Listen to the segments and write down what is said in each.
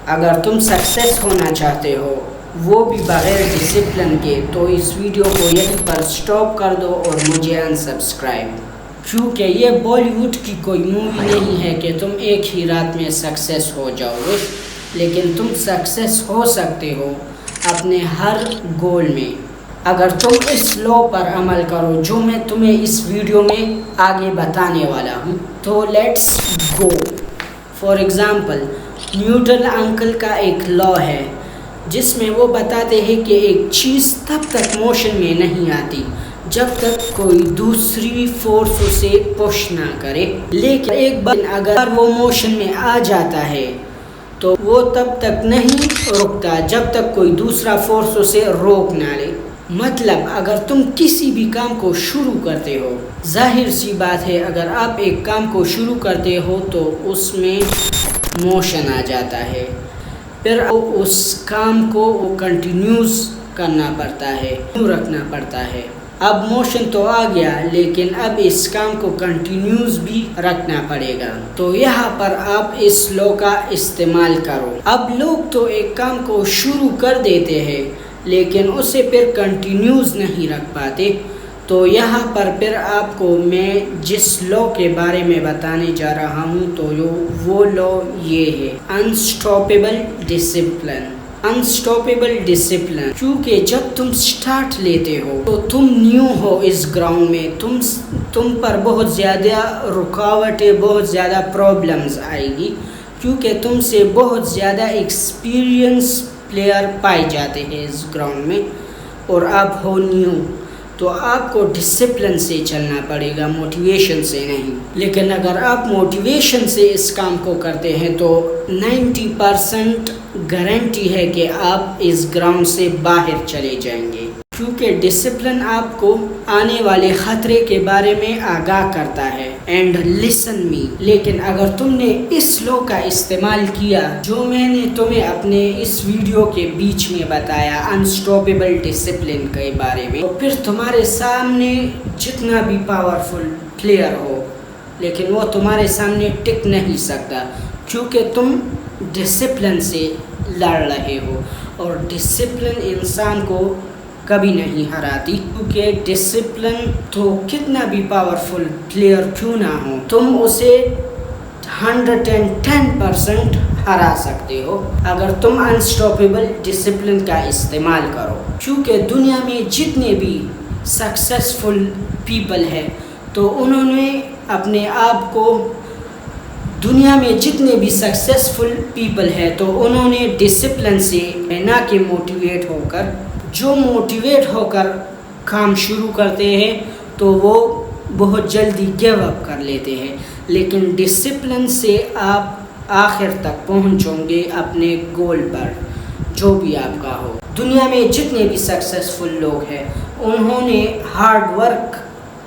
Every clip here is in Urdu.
اگر تم سکسیس ہونا چاہتے ہو وہ بھی بغیر ڈسپلن کے تو اس ویڈیو کو یہیں پر سٹاپ کر دو اور مجھے انسبسکرائب، کیونکہ یہ بالی ووڈ کی کوئی مووی نہیں ہے کہ تم ایک ہی رات میں سکسیس ہو جاؤ گے، لیکن تم سکسیس ہو سکتے ہو اپنے ہر گول میں اگر تم اس لا پر عمل کرو جو میں تمہیں اس ویڈیو میں آگے بتانے والا ہوں۔ تو let's go. For example, Newton uncle کا ایک لا ہے جس میں وہ بتاتے ہیں کہ ایک چیز تب تک موشن میں نہیں آتی جب تک کوئی دوسری فورس اسے پش نہ کرے، لیکن ایک بار اگر وہ موشن میں آ جاتا ہے تو وہ تب تک نہیں رکتا جب تک کوئی دوسرا فورس اسے روک نہ لے۔ مطلب اگر تم کسی بھی کام کو شروع کرتے ہو، ظاہر سی بات ہے اگر آپ ایک کام کو شروع کرتے ہو تو اس میں موشن آ جاتا ہے، پھر اس کام کو کنٹینیوس کرنا پڑتا ہے، رکھنا پڑتا ہے۔ اب موشن تو آ گیا لیکن اب اس کام کو کنٹینیوس بھی رکھنا پڑے گا، تو یہاں پر آپ اس لا کا استعمال کرو۔ اب لوگ تو ایک کام کو شروع کر دیتے ہیں لیکن اسے پھر کنٹینیوس نہیں رکھ پاتے، تو یہاں پر پھر آپ کو میں جس لا کے بارے میں بتانے جا رہا ہوں تو وہ لا یہ ہے، انسٹاپیبل ڈسپلن۔ انسٹاپیبل ڈسپلن، کیونکہ جب تم سٹارٹ لیتے ہو تو تم نیو ہو اس گراؤنڈ میں، تم پر بہت زیادہ رکاوٹیں، بہت زیادہ پرابلمز آئے گی، کیونکہ تم سے بہت زیادہ ایکسپیرینس پلیئر پائے جاتے ہیں اس گراؤنڈ میں اور آپ ہو نیو، تو آپ کو ڈسپلن سے چلنا پڑے گا، موٹیویشن سے نہیں۔ لیکن اگر آپ موٹیویشن سے اس کام کو کرتے ہیں تو 90% گارنٹی ہے کہ آپ اس گراؤنڈ سے باہر چلے جائیں گے، کیونکہ ڈسپلن آپ کو آنے والے خطرے کے بارے میں آگاہ کرتا ہے۔ اینڈ لسن می، لیکن اگر تم نے اس لا کا استعمال کیا جو میں نے تمہیں اپنے اس ویڈیو کے بیچ میں بتایا انسٹاپیبل ڈسپلن کے بارے میں، تو پھر تمہارے سامنے جتنا بھی پاورفل پلیئر ہو لیکن وہ تمہارے سامنے ٹک نہیں سکتا، کیونکہ تم ڈسپلن سے لڑ رہے ہو، اور ڈسپلن انسان کو کبھی نہیں ہراتی، کیونکہ ڈسپلن تو کتنا بھی پاورفل پلیئر کیوں نہ ہو تم اسے 110% ہرا سکتے ہو اگر تم انسٹاپیبل ڈسپلن کا استعمال کرو۔ کیونکہ دنیا میں جتنے بھی سکسیسفل پیپل ہیں تو انہوں نے اپنے آپ کو دنیا میں جتنے بھی سکسیسفل پیپل ہیں تو انہوں نے ڈسپلن سے نہ کہ موٹیویٹ ہو کر، جو موٹیویٹ ہو کر کام شروع کرتے ہیں تو وہ بہت جلدی گیو اپ کر لیتے ہیں، لیکن ڈسپلن سے آپ آخر تک پہنچو گے اپنے گول پر جو بھی آپ کا ہو۔ دنیا میں جتنے بھی سکسیسفل لوگ ہیں انہوں نے ہارڈ ورک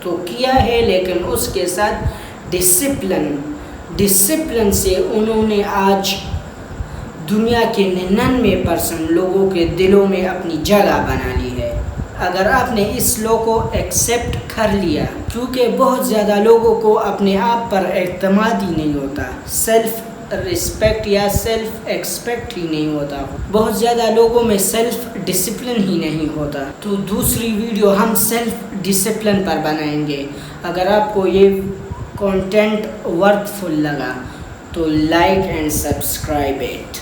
تو کیا ہے لیکن اس کے ساتھ ڈسپلن سے انہوں نے آج دنیا کے 99% لوگوں کے دلوں میں اپنی جگہ بنا لی ہے۔ اگر آپ نے اس لا کو ایکسیپٹ کر لیا، کیونکہ بہت زیادہ لوگوں کو اپنے آپ پر اعتماد ہی نہیں ہوتا، سیلف رسپیکٹ یا سیلف ایکسپیکٹ ہی نہیں ہوتا، بہت زیادہ لوگوں میں سیلف ڈسپلن ہی نہیں ہوتا، تو دوسری ویڈیو ہم سیلف ڈسپلن پر بنائیں گے۔ اگر آپ کو یہ کنٹینٹ ورتھ فل لگا تو لائک اینڈ سبسکرائب اٹ۔